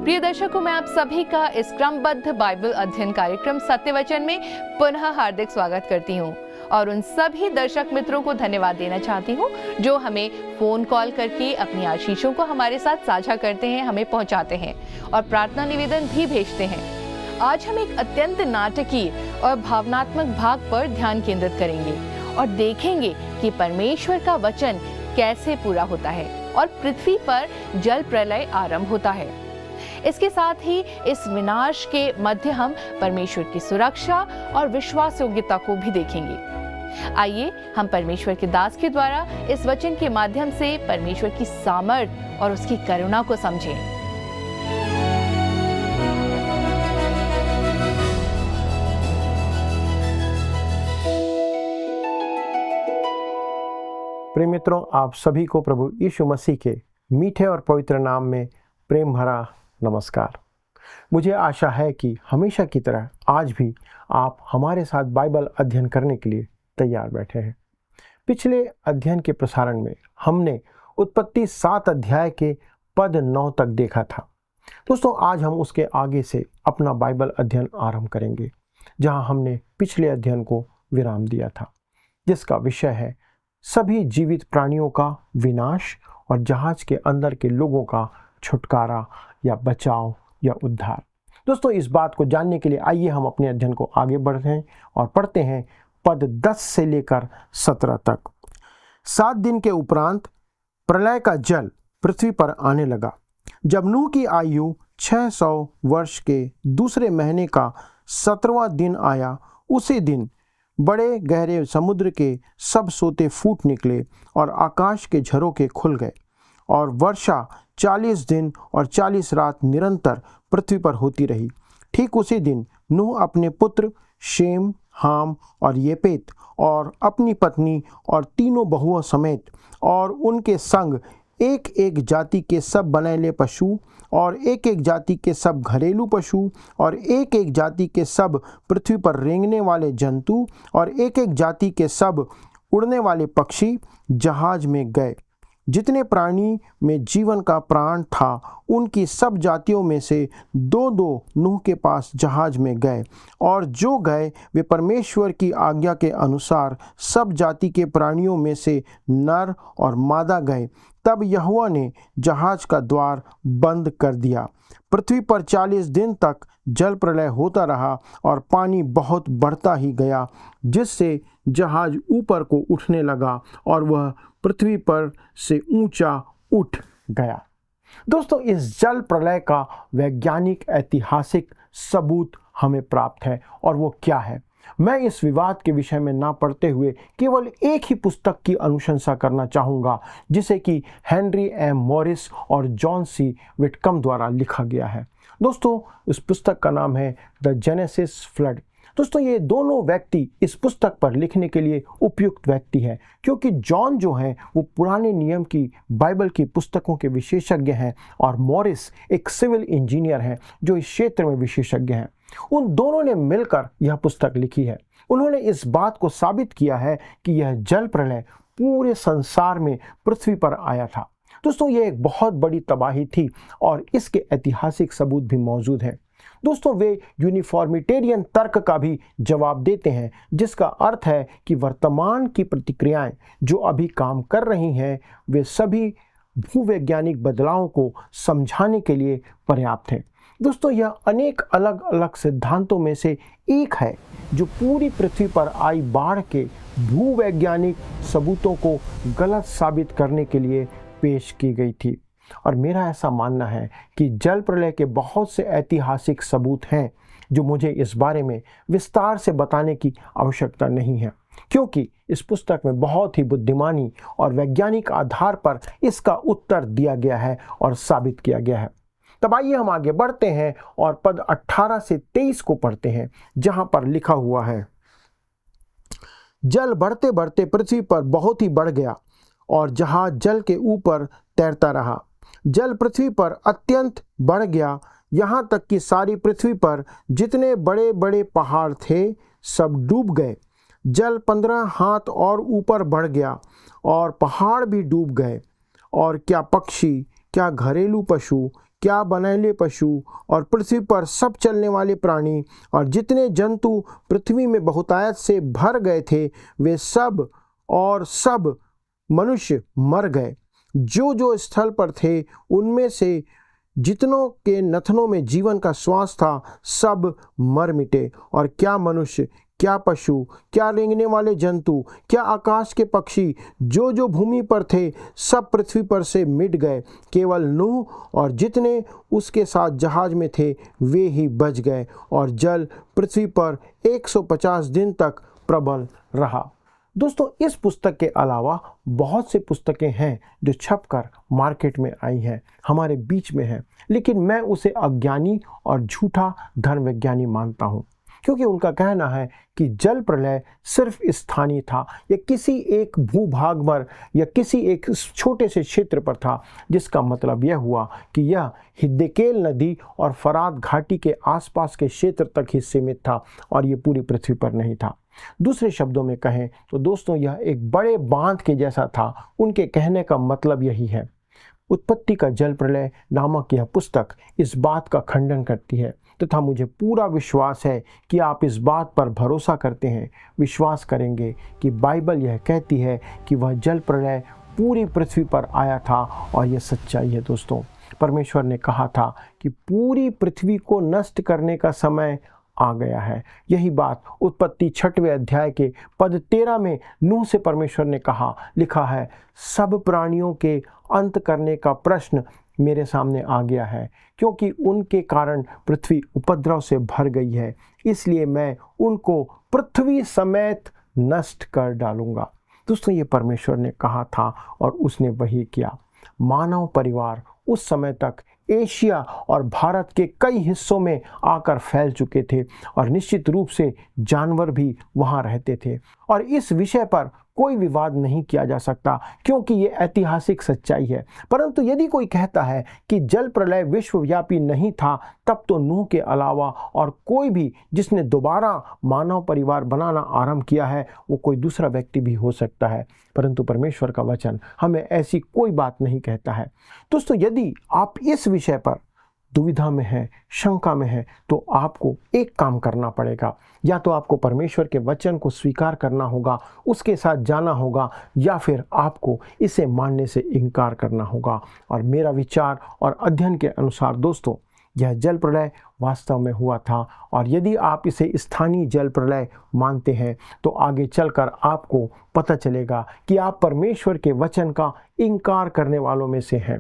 प्रिय दर्शकों, मैं आप सभी का इस क्रमबद्ध बाइबल अध्ययन कार्यक्रम सत्य वचन में पुनः हार्दिक स्वागत करती हूँ और उन सभी दर्शक मित्रों को धन्यवाद देना चाहती हूँ जो हमें फोन कॉल करके अपनी आशीषों को हमारे साथ साझा करते हैं, हमें पहुँचाते हैं और प्रार्थना निवेदन भी भेजते हैं। आज हम एक अत्यंत नाटकीय और भावनात्मक भाग पर ध्यान केंद्रित करेंगे और देखेंगे कि परमेश्वर का वचन कैसे पूरा होता है और पृथ्वी पर जल प्रलय आरंभ होता है। इसके साथ ही इस विनाश के मध्य हम परमेश्वर की सुरक्षा और विश्वास योग्यता को भी देखेंगे। आइए हम परमेश्वर के दास के द्वारा इस वचन के माध्यम से परमेश्वर की सामर्थ और उसकी करुणा को समझें। प्रिय मित्रों, आप सभी को प्रभु यीशु मसीह के मीठे और पवित्र नाम में प्रेम भरा नमस्कार। मुझे आशा है कि हमेशा की तरह आज भी आप हमारे साथ बाइबल अध्ययन करने के लिए तैयार बैठे हैं। पिछले अध्ययन के प्रसारण में हमने उत्पत्ति 7 अध्याय के पद 9 तक देखा था। दोस्तों, आज हम उसके आगे से अपना बाइबल अध्ययन आरंभ करेंगे, जहां हमने पिछले अध्ययन को विराम दिया था, जिसका विषय है सभी जीवित प्राणियों का विनाश और जहाज के अंदर के लोगों का छुटकारा या बचाव या उद्धार। दोस्तों, इस बात को जानने के लिए आइए हम अपने अध्ययन को आगे बढ़ते हैं और पढ़ते हैं पद 10 से लेकर 17 तक। 7 दिन के उपरांत प्रलय का जल पृथ्वी पर आने लगा। जब नूह की आयु 600 वर्ष के दूसरे महीने का 17वां दिन आया, उसी दिन बड़े गहरे समुद्र के सब सोते फूट निकले और आकाश के झरोखे खुल गए और वर्षा 40 दिन और 40 रात निरंतर पृथ्वी पर होती रही। ठीक उसी दिन नूह अपने पुत्र शेम, हाम और येपेत और अपनी पत्नी और तीनों बहुओं समेत और उनके संग एक एक जाति के सब बनैले पशु और एक एक जाति के सब घरेलू पशु और एक एक जाति के सब पृथ्वी पर रेंगने वाले जंतु और एक एक जाति के सब उड़ने वाले पक्षी जहाज में गए। जितने प्राणी में जीवन का प्राण था, उनकी सब जातियों में से 2-2 नूह के पास जहाज में गए, और जो गए वे परमेश्वर की आज्ञा के अनुसार सब जाति के प्राणियों में से नर और मादा गए। तब यहोवा ने जहाज का द्वार बंद कर दिया। पृथ्वी पर 40 दिन तक जल प्रलय होता रहा और पानी बहुत बढ़ता ही गया, जिससे जहाज ऊपर को उठने लगा और वह पृथ्वी पर से ऊंचा उठ गया। दोस्तों, इस जल प्रलय का वैज्ञानिक ऐतिहासिक सबूत हमें प्राप्त है, और वो क्या है? मैं इस विवाद के विषय में ना पढ़ते हुए केवल एक ही पुस्तक की अनुशंसा करना चाहूँगा, जिसे कि हेनरी एम मॉरिस और जॉन सी विटकम द्वारा लिखा गया है। दोस्तों, इस पुस्तक का नाम है द जेनेसिस फ्लड। दोस्तों, ये दोनों व्यक्ति इस पुस्तक पर लिखने के लिए उपयुक्त व्यक्ति हैं, क्योंकि जॉन जो हैं वो पुराने नियम की बाइबल की पुस्तकों के विशेषज्ञ हैं और मॉरिस एक सिविल इंजीनियर हैं जो इस क्षेत्र में विशेषज्ञ हैं। उन दोनों ने मिलकर यह पुस्तक लिखी है। उन्होंने इस बात को साबित किया है कि यह जल प्रलय पूरे संसार में पृथ्वी पर आया था। दोस्तों, ये एक बहुत बड़ी तबाही थी और इसके ऐतिहासिक सबूत भी मौजूद हैं। दोस्तों, वे यूनिफॉर्मिटेरियन तर्क का भी जवाब देते हैं, जिसका अर्थ है कि वर्तमान की प्रतिक्रियाएं जो अभी काम कर रही हैं, वे सभी भूवैज्ञानिक बदलावों को समझाने के लिए पर्याप्त हैं। दोस्तों, यह अनेक अलग अलग सिद्धांतों में से एक है जो पूरी पृथ्वी पर आई बाढ़ के भूवैज्ञानिक सबूतों को गलत साबित करने के लिए पेश की गई थी। और मेरा ऐसा मानना है कि जल प्रलय के बहुत से ऐतिहासिक सबूत हैं जो मुझे इस बारे में विस्तार से बताने की आवश्यकता नहीं है, क्योंकि इस पुस्तक में बहुत ही बुद्धिमानी और वैज्ञानिक आधार पर इसका उत्तर दिया गया है और साबित किया गया है। तब आइए हम आगे बढ़ते हैं और पद 18 से 23 को पढ़ते हैं, जहां पर लिखा हुआ है, जल बढ़ते बढ़ते पृथ्वी पर बहुत ही बढ़ गया और जहाज जल के ऊपर तैरता रहा। जल पृथ्वी पर अत्यंत बढ़ गया, यहाँ तक कि सारी पृथ्वी पर जितने बड़े बड़े पहाड़ थे सब डूब गए। जल 15 हाथ और ऊपर बढ़ गया और पहाड़ भी डूब गए। और क्या पक्षी, क्या घरेलू पशु, क्या बनैले पशु और पृथ्वी पर सब चलने वाले प्राणी और जितने जंतु पृथ्वी में बहुतायत से भर गए थे, वे सब और सब मनुष्य मर गए। जो जो स्थल पर थे उनमें से जितनों के नथनों में जीवन का श्वास था, सब मर मिटे। और क्या मनुष्य, क्या पशु, क्या रेंगने वाले जंतु, क्या आकाश के पक्षी, जो जो भूमि पर थे, सब पृथ्वी पर से मिट गए। केवल नूह और जितने उसके साथ जहाज में थे वे ही बच गए। और जल पृथ्वी पर 150 दिन तक प्रबल रहा। दोस्तों, इस पुस्तक के अलावा बहुत से पुस्तकें हैं जो छपकर मार्केट में आई हैं, हमारे बीच में हैं, लेकिन मैं उसे अज्ञानी और झूठा धर्मविज्ञानी मानता हूँ, क्योंकि उनका कहना है कि जल प्रलय सिर्फ स्थानीय था या किसी एक भूभाग पर या किसी एक छोटे से क्षेत्र पर था, जिसका मतलब यह हुआ कि यह हिद्देकेल नदी और फरात घाटी के आसपास के क्षेत्र तक ही सीमित था और ये पूरी पृथ्वी पर नहीं था। दूसरे शब्दों में कहें तो दोस्तों, यह एक बड़े बांध के जैसा था। उनके कहने का मतलब यही है। उत्पत्ति का जल प्रलय नामक यह पुस्तक इस बात का खंडन करती है, तथा मुझे पूरा विश्वास है कि आप इस बात पर भरोसा करते हैं, विश्वास करेंगे कि बाइबल यह कहती है कि वह जल प्रलय पूरी पृथ्वी पर आया था। और यह सच्चाई है दोस्तों। परमेश्वर ने कहा था कि पूरी पृथ्वी को नष्ट करने का समय आ गया है। यही बात उत्पत्ति 6वें अध्याय के पद 13 में नूह से परमेश्वर ने कहा, लिखा है, सब प्राणियों के अंत करने का प्रश्न मेरे सामने आ गया है, क्योंकि उनके कारण पृथ्वी उपद्रव से भर गई है, इसलिए मैं उनको पृथ्वी समेत नष्ट कर डालूंगा। दोस्तों, ये परमेश्वर ने कहा था और उसने वही किया। मानव परिवार उस समय तक एशिया और भारत के कई हिस्सों में आकर फैल चुके थे और निश्चित रूप से जानवर भी वहां रहते थे। और इस विषय पर कोई विवाद नहीं किया जा सकता, क्योंकि ये ऐतिहासिक सच्चाई है। परंतु यदि कोई कहता है कि जल प्रलय विश्वव्यापी नहीं था, तब तो नूह के अलावा और कोई भी जिसने दोबारा मानव परिवार बनाना आरंभ किया है, वो कोई दूसरा व्यक्ति भी हो सकता है। परंतु परमेश्वर का वचन हमें ऐसी कोई बात नहीं कहता है। दोस्तों, यदि आप इस विषय पर दुविधा में है, शंका में है, तो आपको एक काम करना पड़ेगा। या तो आपको परमेश्वर के वचन को स्वीकार करना होगा, उसके साथ जाना होगा, या फिर आपको इसे मानने से इनकार करना होगा। और मेरा विचार और अध्ययन के अनुसार दोस्तों, यह जल प्रलय वास्तव में हुआ था। और यदि आप इसे स्थानीय जल प्रलय मानते हैं, तो आगे चलकर आपको पता चलेगा कि आप परमेश्वर के वचन का इनकार करने वालों में से हैं।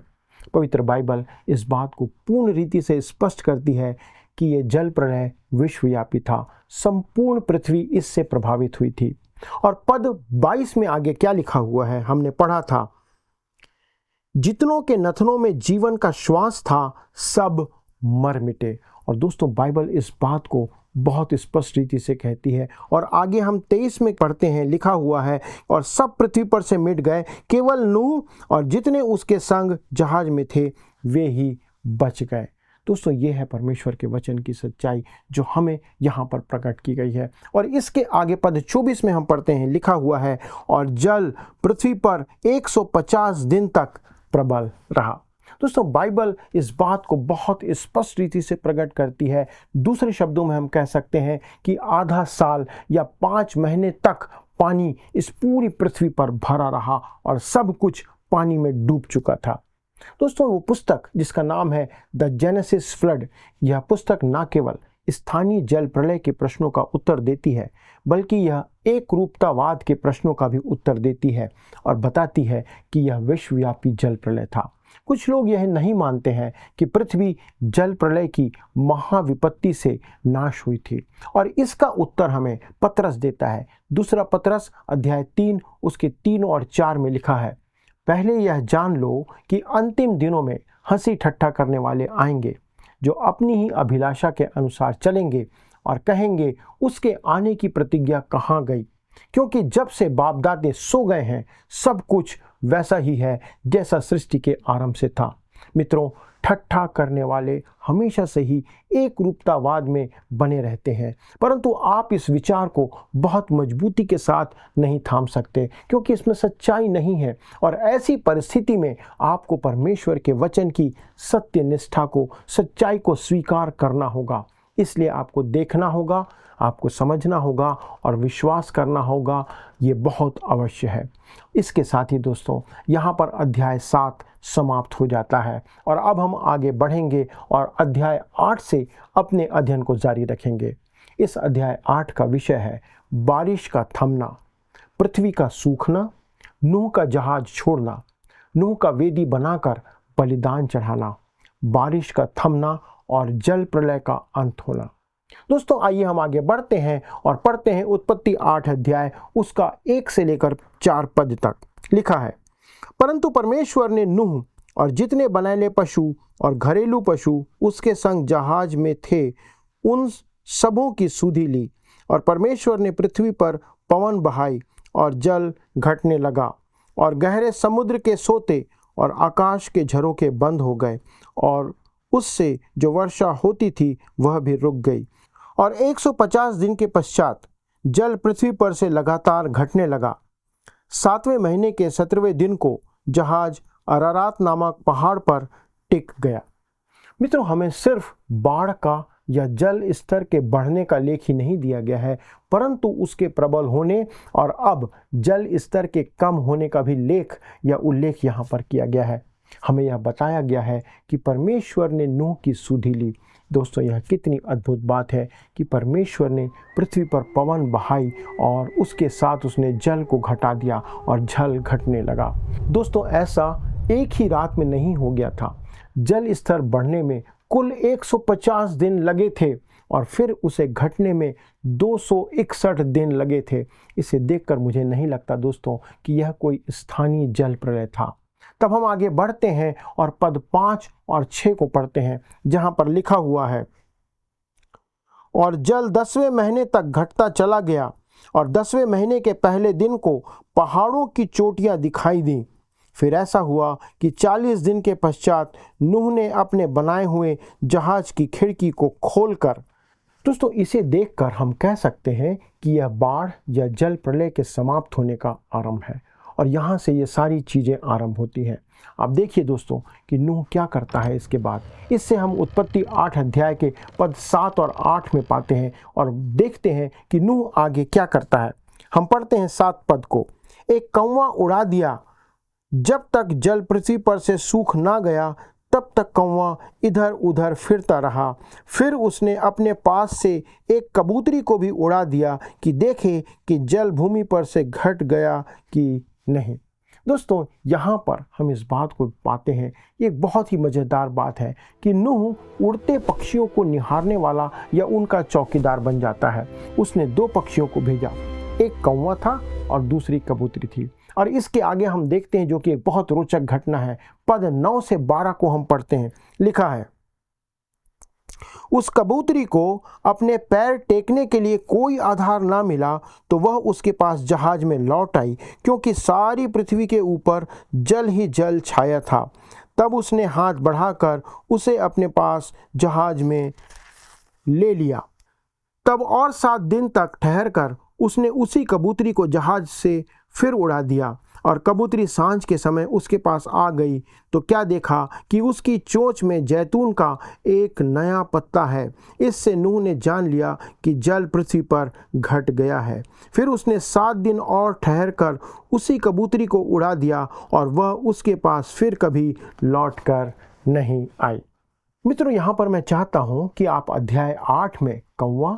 पवित्र बाइबल इस बात को पूर्ण रीति से स्पष्ट करती है कि यह जल प्रलय विश्वव्यापी था। संपूर्ण पृथ्वी इससे प्रभावित हुई थी। और पद 22 में आगे क्या लिखा हुआ है, हमने पढ़ा था, जितनों के नथनों में जीवन का श्वास था, सब मर मिटे। और दोस्तों, बाइबल इस बात को बहुत स्पष्ट रीति से कहती है। और आगे हम 23 में पढ़ते हैं, लिखा हुआ है, और सब पृथ्वी पर से मिट गए, केवल नूह और जितने उसके संग जहाज में थे वे ही बच गए। दोस्तों, ये है परमेश्वर के वचन की सच्चाई जो हमें यहाँ पर प्रकट की गई है। और इसके आगे पद 24 में हम पढ़ते हैं, लिखा हुआ है, और जल पृथ्वी पर 150 दिन तक प्रबल रहा। दोस्तों, बाइबल इस बात को बहुत स्पष्ट रीति से प्रकट करती है। दूसरे शब्दों में हम कह सकते हैं कि आधा साल या 5 महीने तक पानी इस पूरी पृथ्वी पर भरा रहा और सब कुछ पानी में डूब चुका था। दोस्तों, वो पुस्तक जिसका नाम है द जेनेसिस फ्लड, यह पुस्तक न केवल स्थानीय जल प्रलय के प्रश्नों का उत्तर देती है, बल्कि यह एक रूपतावाद के प्रश्नों का भी उत्तर देती है और बताती है कि यह विश्वव्यापी जल प्रलय था। कुछ लोग यह नहीं मानते हैं कि पृथ्वी जल प्रलय की महाविपत्ति से नाश हुई थी, और इसका उत्तर हमें पतरस देता है। दूसरा पतरस अध्याय 3 उसके 3 और 4 में लिखा है, पहले यह जान लो कि अंतिम दिनों में हंसी ठट्ठा करने वाले आएंगे, जो अपनी ही अभिलाषा के अनुसार चलेंगे और कहेंगे, उसके आने की प्रतिज्ञा कहाँ गई, क्योंकि जब से बाप दादे सो गए हैं, सब कुछ वैसा ही है जैसा सृष्टि के आरंभ से था। मित्रों, ठट्ठा करने वाले हमेशा से ही एक रूपतावाद में बने रहते हैं, परंतु आप इस विचार को बहुत मजबूती के साथ नहीं थाम सकते, क्योंकि इसमें सच्चाई नहीं है। और ऐसी परिस्थिति में आपको परमेश्वर के वचन की सत्य निष्ठा को, सच्चाई को स्वीकार करना होगा। इसलिए आपको देखना होगा, आपको समझना होगा और विश्वास करना होगा, ये बहुत अवश्य है। इसके साथ ही दोस्तों, यहाँ पर अध्याय 7 समाप्त हो जाता है और अब हम आगे बढ़ेंगे और अध्याय 8 से अपने अध्ययन को जारी रखेंगे। इस अध्याय 8 का विषय है बारिश का थमना, पृथ्वी का सूखना, नूह का जहाज छोड़ना, नूह का वेदी बनाकर बलिदान चढ़ाना, बारिश का थमना और जल प्रलय का अंत होना। दोस्तों, आइए हम आगे बढ़ते हैं और पढ़ते हैं उत्पत्ति 8 अध्याय उसका 1 से लेकर 4 पद तक। लिखा है, परंतु परमेश्वर ने नूह और जितने बनैले पशु और घरेलू पशु उसके संग जहाज में थे उन सबों की सुधि ली, और परमेश्वर ने पृथ्वी पर पवन बहाई और जल घटने लगा, और गहरे समुद्र के सोते और आकाश के झरोखे बंद हो गए, और उससे जो वर्षा होती थी वह भी रुक गई। और 150 दिन के पश्चात जल पृथ्वी पर से लगातार घटने लगा। 7वें महीने के 17वें दिन को जहाज अरारात नामक पहाड़ पर टिक गया। मित्रों, हमें सिर्फ बाढ़ का या जल स्तर के बढ़ने का लेख ही नहीं दिया गया है, परंतु उसके प्रबल होने और अब जल स्तर के कम होने का भी लेख या उल्लेख यहाँ पर किया गया है। हमें यह बताया गया है कि परमेश्वर ने नूह की सुधि ली। दोस्तों, यह कितनी अद्भुत बात है कि परमेश्वर ने पृथ्वी पर पवन बहाई और उसके साथ उसने जल को घटा दिया और जल घटने लगा। दोस्तों, ऐसा एक ही रात में नहीं हो गया था। जल स्तर बढ़ने में कुल 150 दिन लगे थे और फिर उसे घटने में 261 दिन लगे थे। इसे देखकर मुझे नहीं लगता दोस्तों कि यह कोई स्थानीय जल प्रलय था। तब हम आगे बढ़ते हैं और पद 5 और 6 को पढ़ते हैं, जहां पर लिखा हुआ है, और जल 10वें महीने तक घटता चला गया, और 10वें महीने के पहले दिन को पहाड़ों की चोटियां दिखाई दी। फिर ऐसा हुआ कि 40 दिन के पश्चात नूह ने अपने बनाए हुए जहाज की खिड़की को खोलकर, दोस्तों इसे देखकर हम कह सकते हैं कि यह बाढ़ या जल प्रलय के समाप्त होने का आरंभ है, और यहाँ से ये सारी चीज़ें आरंभ होती हैं। अब देखिए दोस्तों कि नूह क्या करता है इसके बाद। इससे हम उत्पत्ति 8 अध्याय के पद 7 और 8 में पाते हैं और देखते हैं कि नूह आगे क्या करता है। हम पढ़ते हैं 7 पद को। एक कौवा उड़ा दिया, जब तक जल पृथ्वी पर से सूख ना गया तब तक कौवा इधर उधर फिरता रहा। फिर उसने अपने पास से एक कबूतरी को भी उड़ा दिया कि देखे कि जल भूमि पर से घट गया कि नहीं। दोस्तों, यहाँ पर हम इस बात को पाते हैं, ये एक बहुत ही मज़ेदार बात है कि नूह उड़ते पक्षियों को निहारने वाला या उनका चौकीदार बन जाता है। उसने 2 पक्षियों को भेजा, एक कौवा था और दूसरी कबूतरी थी। और इसके आगे हम देखते हैं, जो कि एक बहुत रोचक घटना है। पद 9 से 12 को हम पढ़ते हैं। लिखा है, उस कबूतरी को अपने पैर टेकने के लिए कोई आधार ना मिला तो वह उसके पास जहाज में लौट आई, क्योंकि सारी पृथ्वी के ऊपर जल ही जल छाया था। तब उसने हाथ बढ़ाकर उसे अपने पास जहाज में ले लिया। तब और 7 दिन तक ठहरकर उसने उसी कबूतरी को जहाज से फिर उड़ा दिया, और कबूतरी सांझ के समय उसके पास आ गई तो क्या देखा कि उसकी चोंच में जैतून का एक नया पत्ता है। इससे नूह ने जान लिया कि जल पृथ्वी पर घट गया है। फिर उसने 7 दिन और ठहरकर उसी कबूतरी को उड़ा दिया, और वह उसके पास फिर कभी लौटकर नहीं आई। मित्रों, यहाँ पर मैं चाहता हूँ कि आप अध्याय 8 में कौवा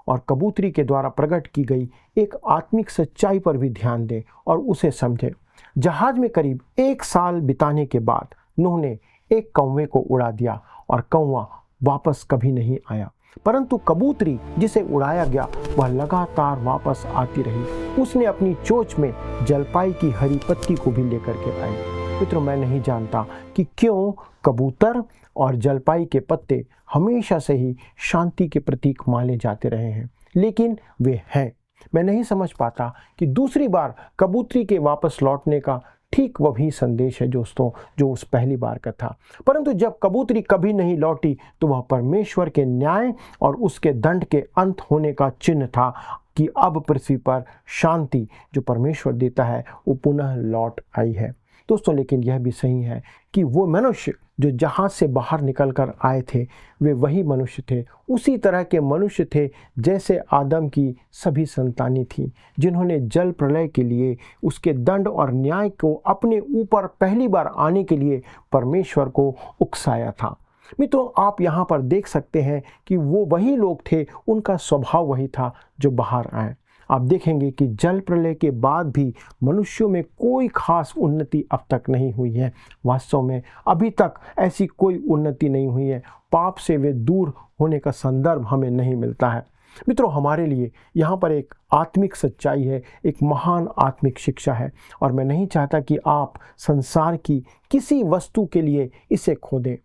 और कबूतरी के द्वारा प्रकट की गई एक आत्मिक सच्चाई पर भी ध्यान दें और उसे समझें। जहाज में करीब 1 साल बिताने के बाद नूह ने एक कौवे को उड़ा दिया और कौवा वापस कभी नहीं आया, परंतु कबूतरी जिसे उड़ाया गया वह लगातार वापस आती रही। उसने अपनी चोंच में जलपाई की हरी पत्ती को भी लेकर के आई। मित्रों, मैं नहीं जानता कि क्यों कबूतर और जलपाई के पत्ते हमेशा से ही शांति के प्रतीक माने जाते रहे हैं, लेकिन वे हैं। मैं नहीं समझ पाता कि दूसरी बार कबूतरी के वापस लौटने का ठीक वही संदेश है दोस्तों जो उस पहली बार का था। परंतु जब कबूतरी कभी नहीं लौटी तो वह परमेश्वर के न्याय और उसके दंड के अंत होने का चिन्ह था कि अब पृथ्वी पर शांति जो परमेश्वर देता है वो पुनः लौट आई है। दोस्तों लेकिन यह भी सही है कि वो मनुष्य जो जहाज से बाहर निकलकर आए थे वे वही मनुष्य थे, उसी तरह के मनुष्य थे जैसे आदम की सभी संतानें थीं, जिन्होंने जल प्रलय के लिए उसके दंड और न्याय को अपने ऊपर पहली बार आने के लिए परमेश्वर को उकसाया था। मित्रों, आप यहाँ पर देख सकते हैं कि वो वही लोग थे, उनका स्वभाव वही था जो बाहर आए। आप देखेंगे कि जल प्रलय के बाद भी मनुष्यों में कोई खास उन्नति अब तक नहीं हुई है। वास्तव में अभी तक ऐसी कोई उन्नति नहीं हुई है। पाप से वे दूर होने का संदर्भ हमें नहीं मिलता है। मित्रों, हमारे लिए यहाँ पर एक आत्मिक सच्चाई है, एक महान आत्मिक शिक्षा है, और मैं नहीं चाहता कि आप संसार की किसी वस्तु के लिए इसे खो दें।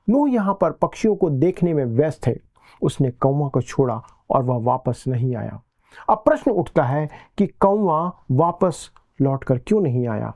नूह यहाँ पर पक्षियों को देखने में व्यस्त है। उसने कौवा को छोड़ा और वह वापस नहीं आया। अब प्रश्न उठता है कि कौवा वापस लौटकर क्यों नहीं आया।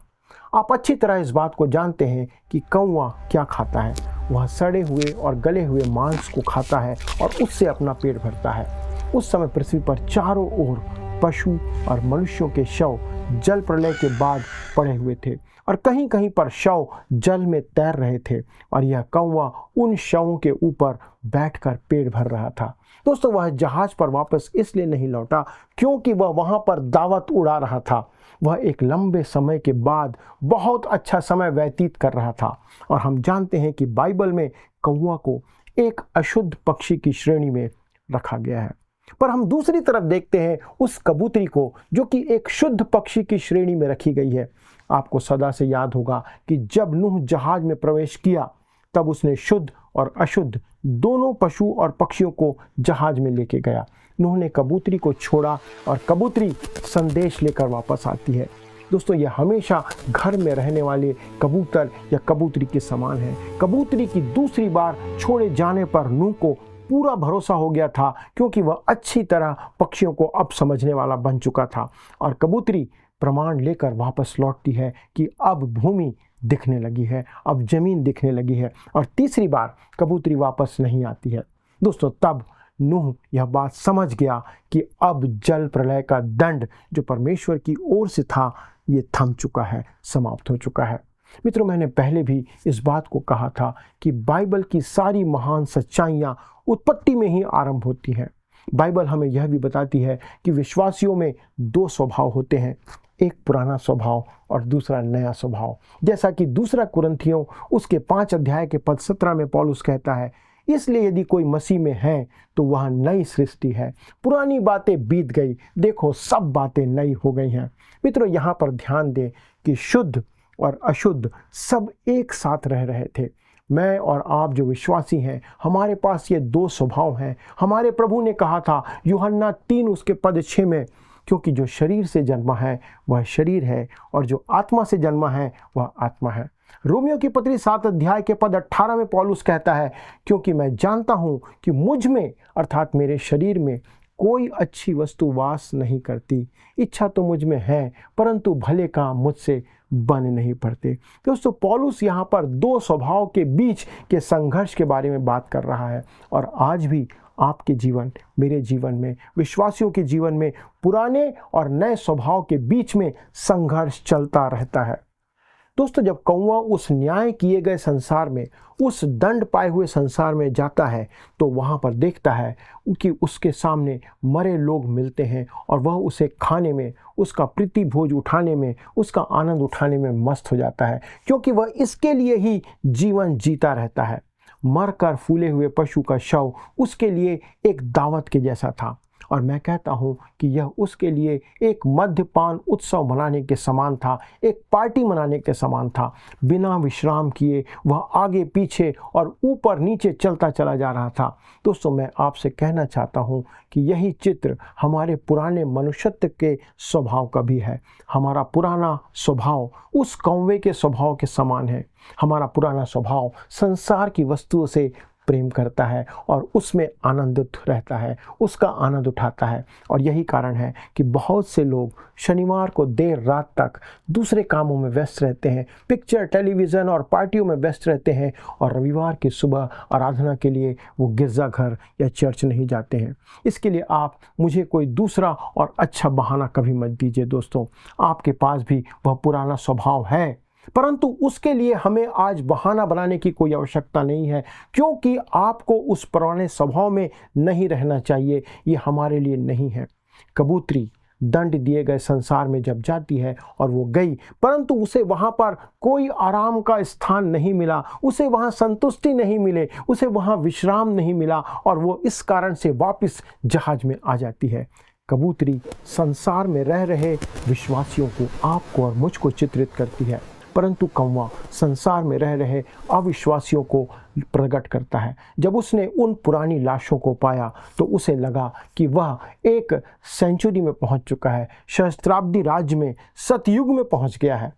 आप अच्छी तरह इस बात को जानते हैं कि कौवा क्या खाता है। वह सड़े हुए और गले हुए मांस को खाता है और उससे अपना पेट भरता है। उस समय पृथ्वी पर चारों ओर पशु और मनुष्यों के शव जल प्रलय के बाद पड़े हुए थे और कहीं कहीं पर शव जल में तैर रहे थे, और यह कौवा उन शवों के ऊपर बैठकर पेट भर रहा था। दोस्तों, वह जहाज पर वापस इसलिए नहीं लौटा क्योंकि वह वहां पर दावत उड़ा रहा था। वह एक लंबे समय के बाद बहुत अच्छा समय व्यतीत कर रहा था, और हम जानते हैं कि बाइबल में कौवा को एक अशुद्ध पक्षी की श्रेणी में रखा गया है। पर हम दूसरी तरफ देखते हैं उस कबूतरी को जो कि एक शुद्ध पक्षी की श्रेणी में रखी गई है। आपको सदा से याद होगा कि जब नूह जहाज में प्रवेश किया तब उसने शुद्ध और अशुद्ध दोनों पशु और पक्षियों को जहाज में लेके गया। नूह ने कबूतरी को छोड़ा और कबूतरी संदेश लेकर वापस आती है। दोस्तों, यह हमेशा घर में रहने वाले कबूतर या कबूतरी के समान है। कबूतरी की दूसरी बार छोड़े जाने पर नूह को पूरा भरोसा हो गया था, क्योंकि वह अच्छी तरह पक्षियों को अब समझने वाला बन चुका था, और कबूतरी प्रमाण लेकर वापस लौटती है कि अब भूमि दिखने लगी है, अब जमीन दिखने लगी है, और तीसरी बार कबूतरी वापस नहीं आती है। दोस्तों, तब नूह यह बात समझ गया कि अब जल प्रलय का दंड जो परमेश्वर की ओर से था ये थम चुका है, समाप्त हो चुका है। मित्रों, मैंने पहले भी इस बात को कहा था कि बाइबल की सारी महान सच्चाइयाँ उत्पत्ति में ही आरंभ होती हैं। बाइबल हमें यह भी बताती है कि विश्वासियों में दो स्वभाव होते हैं, एक पुराना स्वभाव और दूसरा नया स्वभाव। जैसा कि दूसरा कुरिन्थियों उसके 5 अध्याय के पद 17 में पौलुस कहता है, इसलिए यदि कोई मसीह में है तो वह नई सृष्टि है, पुरानी बातें बीत गई, देखो सब बातें नई हो गई हैं। मित्रों, यहाँ पर ध्यान दें कि शुद्ध और अशुद्ध सब एक साथ रह रहे थे। मैं और आप जो विश्वासी हैं, हमारे पास ये दो स्वभाव हैं। हमारे प्रभु ने कहा था यूहन्ना 3 उसके पद 6 में, क्योंकि जो शरीर से जन्मा है वह शरीर है और जो आत्मा से जन्मा है वह आत्मा है। रोमियो की पत्री 7 अध्याय के पद 18 में पौलुस कहता है, क्योंकि मैं जानता हूँ कि मुझ में अर्थात मेरे शरीर में कोई अच्छी वस्तु वास नहीं करती। इच्छा तो मुझ में है परंतु भले काम मुझसे बन नहीं पड़ते। दोस्तों, पौलुस यहाँ पर दो स्वभाव के बीच के संघर्ष के बारे में बात कर रहा है, और आज भी आपके जीवन, मेरे जीवन में, विश्वासियों के जीवन में पुराने और नए स्वभाव के बीच में संघर्ष चलता रहता है। दोस्तों, जब कौवा उस न्याय किए गए संसार में, उस दंड पाए हुए संसार में जाता है तो वहाँ पर देखता है कि उसके सामने मरे लोग मिलते हैं और वह उसे खाने में, उसका प्रीति भोज उठाने में, उसका आनंद उठाने में मस्त हो जाता है, क्योंकि वह इसके लिए ही जीवन जीता रहता है। मरकर फूले हुए पशु का शव उसके लिए एक दावत के जैसा था, और मैं कहता हूँ कि यह उसके लिए एक मद्यपान उत्सव मनाने के समान था, एक पार्टी मनाने के समान था। बिना विश्राम किए वह आगे पीछे और ऊपर नीचे चलता चला जा रहा था। दोस्तों, मैं आपसे कहना चाहता हूँ कि यही चित्र हमारे पुराने मनुष्यत्व के स्वभाव का भी है। हमारा पुराना स्वभाव उस कौवे के स्वभाव के समान है। हमारा पुराना स्वभाव संसार की वस्तुओं से प्रेम करता है और उसमें आनंदित रहता है, उसका आनंद उठाता है। और यही कारण है कि बहुत से लोग शनिवार को देर रात तक दूसरे कामों में व्यस्त रहते हैं, पिक्चर, टेलीविज़न और पार्टियों में व्यस्त रहते हैं, और रविवार की सुबह आराधना के लिए वो गिरजाघर या चर्च नहीं जाते हैं। इसके लिए आप मुझे कोई दूसरा और अच्छा बहाना कभी मत दीजिए दोस्तों। आपके पास भी वह पुराना स्वभाव है, परंतु उसके लिए हमें आज बहाना बनाने की कोई आवश्यकता नहीं है, क्योंकि आपको उस पुराने स्वभाव में नहीं रहना चाहिए। ये हमारे लिए नहीं है। कबूतरी दंड दिए गए संसार में जब जाती है और वो गई, परंतु उसे वहाँ पर कोई आराम का स्थान नहीं मिला, उसे वहाँ संतुष्टि नहीं मिले, उसे वहाँ विश्राम नहीं मिला, और वो इस कारण से वापस जहाज में आ जाती है। कबूतरी संसार में रह रहे विश्वासियों को, आपको और मुझको चित्रित करती है, परंतु कौवा संसार में रह रहे अविश्वासियों को प्रकट करता है। जब उसने उन पुरानी लाशों को पाया तो उसे लगा कि वह एक सेंचुरी में पहुंच चुका है, सहस्त्राब्दी राज्य में, सतयुग में पहुंच गया है।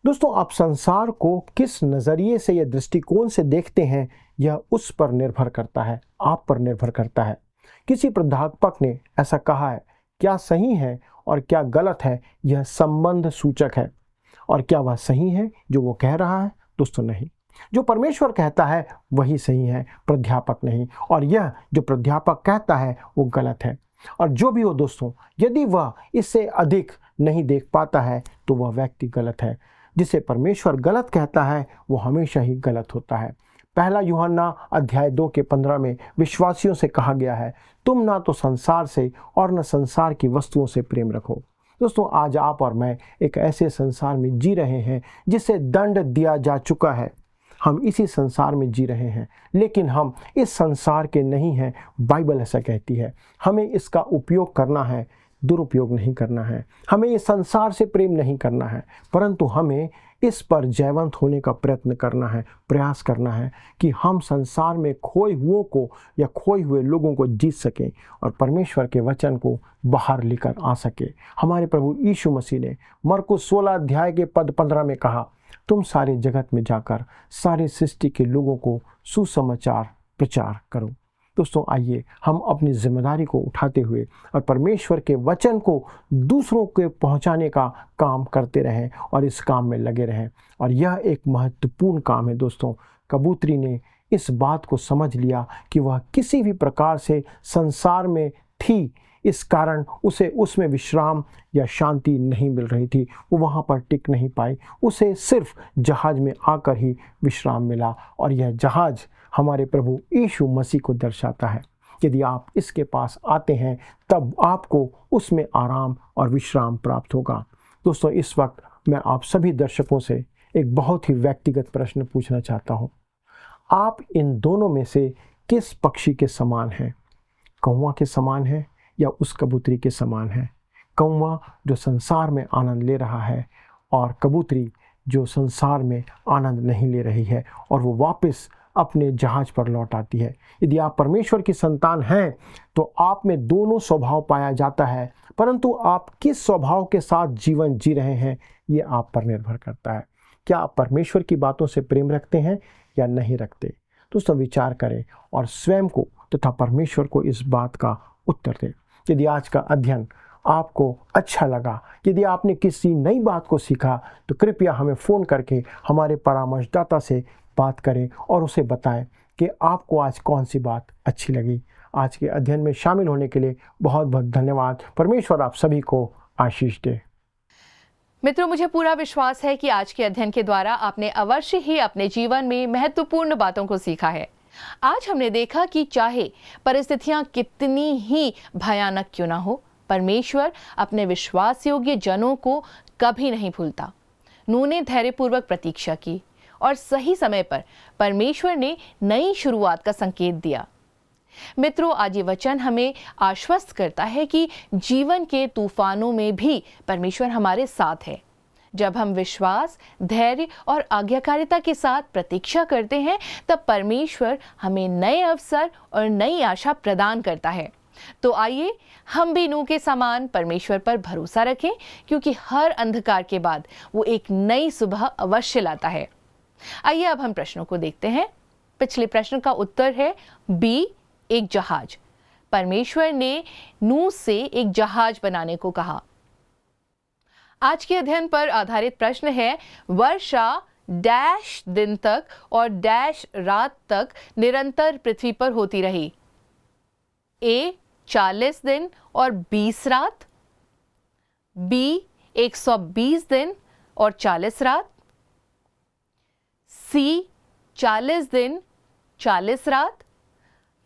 दोस्तों, आप संसार को किस नज़रिए से या दृष्टिकोण से देखते हैं, यह उस पर निर्भर करता है, आप पर निर्भर करता है। किसी प्राध्यापक ने ऐसा कहा है, क्या सही है और क्या गलत है यह संबंध सूचक है, और क्या वह सही है जो वो कह रहा है? दोस्तों नहीं, जो परमेश्वर कहता है वही सही है, प्राध्यापक नहीं। और यह जो प्राध्यापक कहता है वो गलत है। और जो भी हो दोस्तों, यदि वह इससे अधिक नहीं देख पाता है तो वह व्यक्ति गलत है। जिसे परमेश्वर गलत कहता है वो हमेशा ही गलत होता है। पहला यूहन्ना अध्याय 2 के 15 में विश्वासियों से कहा गया है, तुम ना तो संसार से और न संसार की वस्तुओं से प्रेम रखो। दोस्तों, आज आप और मैं एक ऐसे संसार में जी रहे हैं जिसे दंड दिया जा चुका है। हम इसी संसार में जी रहे हैं, लेकिन हम इस संसार के नहीं हैं। बाइबल ऐसा कहती है। हमें इसका उपयोग करना है, दुरुपयोग नहीं करना है। हमें इस संसार से प्रेम नहीं करना है, परंतु हमें इस पर जयवंत होने का प्रयत्न करना है, प्रयास करना है कि हम संसार में खोए हुओं को या खोए हुए लोगों को जीत सकें और परमेश्वर के वचन को बाहर लेकर आ सके। हमारे प्रभु यीशु मसीह ने मरकुस 16 अध्याय के पद 15 में कहा, तुम सारे जगत में जाकर सारे सृष्टि के लोगों को सुसमाचार प्रचार करो। दोस्तों, आइए हम अपनी जिम्मेदारी को उठाते हुए और परमेश्वर के वचन को दूसरों के पहुंचाने का काम करते रहें और इस काम में लगे रहें। और यह एक महत्वपूर्ण काम है दोस्तों। कबूतरी ने इस बात को समझ लिया कि वह किसी भी प्रकार से संसार में थी, इस कारण उसे उसमें विश्राम या शांति नहीं मिल रही थी। वो वहाँ पर टिक नहीं पाई, उसे सिर्फ जहाज में आकर ही विश्राम मिला। और यह जहाज हमारे प्रभु यीशु मसीह को दर्शाता है। यदि आप इसके पास आते हैं तब आपको उसमें आराम और विश्राम प्राप्त होगा। दोस्तों, इस वक्त मैं आप सभी दर्शकों से एक बहुत ही व्यक्तिगत प्रश्न पूछना चाहता हूँ। आप इन दोनों में से किस पक्षी के समान हैं? कौवा के समान है या उस कबूतरी के समान है? कौवा जो संसार में आनंद ले रहा है और कबूतरी जो संसार में आनंद नहीं ले रही है और वो वापस अपने जहाज पर लौट आती है। यदि आप परमेश्वर की संतान हैं तो आप में दोनों स्वभाव पाया जाता है, परंतु आप किस स्वभाव के साथ जीवन जी रहे हैं ये आप पर निर्भर करता है। क्या आप परमेश्वर की बातों से प्रेम रखते हैं या नहीं रखते? दोस्तों, विचार करें और स्वयं को तथा परमेश्वर को इस बात का उत्तर दें। यदि आज का अध्ययन आपको अच्छा लगा, यदि आपने किसी नई बात को सीखा, तो कृपया हमें फ़ोन करके हमारे परामर्शदाता से बात करें और उसे बताएं कि आपको आज कौन सी बात अच्छी लगी। आज के अध्ययन में शामिल होने के लिए बहुत बहुत धन्यवाद। परमेश्वर आप सभी को आशीष दे। मित्रों, मुझे पूरा विश्वास है कि आज के अध्ययन के द्वारा आपने अवश्य ही अपने जीवन में महत्वपूर्ण बातों को सीखा है। आज हमने देखा कि चाहे परिस्थितियां कितनी ही भयानक क्यों ना हो, परमेश्वर अपने विश्वास योग्य जनों को कभी नहीं भूलता। नूह ने धैर्यपूर्वक प्रतीक्षा की और सही समय पर परमेश्वर ने नई शुरुआत का संकेत दिया। मित्रों, आज ये वचन हमें आश्वस्त करता है कि जीवन के तूफानों में भी परमेश्वर हमारे साथ है। जब हम विश्वास, धैर्य और आज्ञाकारिता के साथ प्रतीक्षा करते हैं, तब परमेश्वर हमें नए अवसर और नई आशा प्रदान करता है। तो आइए हम भी नूह के समान परमेश्वर पर भरोसा रखें, क्योंकि हर अंधकार के बाद वो एक नई सुबह अवश्य लाता है। आइए अब हम प्रश्नों को देखते हैं। पिछले प्रश्न का उत्तर है बी, एक जहाज। परमेश्वर ने नूह से एक जहाज बनाने को कहा। आज के अध्ययन पर आधारित प्रश्न है, वर्षा डैश दिन तक और डैश रात तक निरंतर पृथ्वी पर होती रही। ए 40 दिन और 20 रात, बी 120 दिन और 40 रात, सी 40 दिन 40 रात,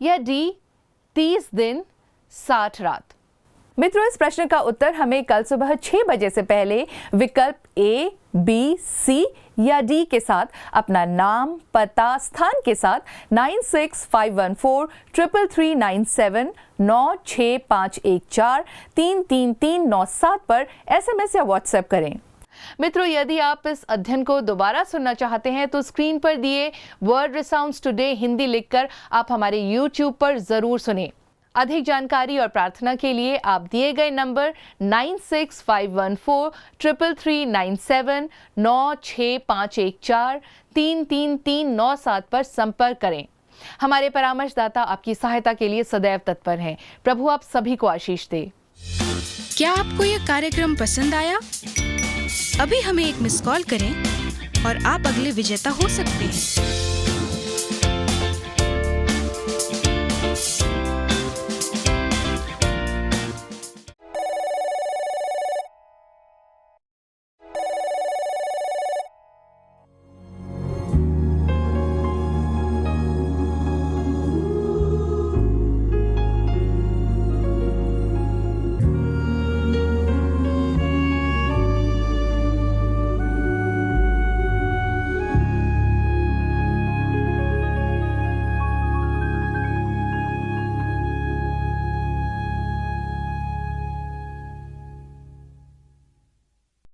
या डी 30 दिन 60 रात। मित्रों, इस प्रश्न का उत्तर हमें कल सुबह 6 बजे से पहले विकल्प ए, बी, सी या डी के साथ अपना नाम, पता, स्थान के साथ 9651433397 96514 33397 पर SMS या WhatsApp करें। मित्रों, यदि आप इस अध्ययन को दोबारा सुनना चाहते हैं तो स्क्रीन पर दिए वर्ड रिसाउंड्स टुडे हिंदी लिखकर आप हमारे YouTube पर जरूर सुनें। अधिक जानकारी और प्रार्थना के लिए आप दिए गए नंबर 9651433397 96514 33397 पर संपर्क करें। हमारे परामर्शदाता आपकी सहायता के लिए सदैव तत्पर हैं। प्रभु आप सभी को आशीष दे। क्या आपको यह कार्यक्रम पसंद आया? अभी हमें एक मिस कॉल करें और आप अगले विजेता हो सकते हैं।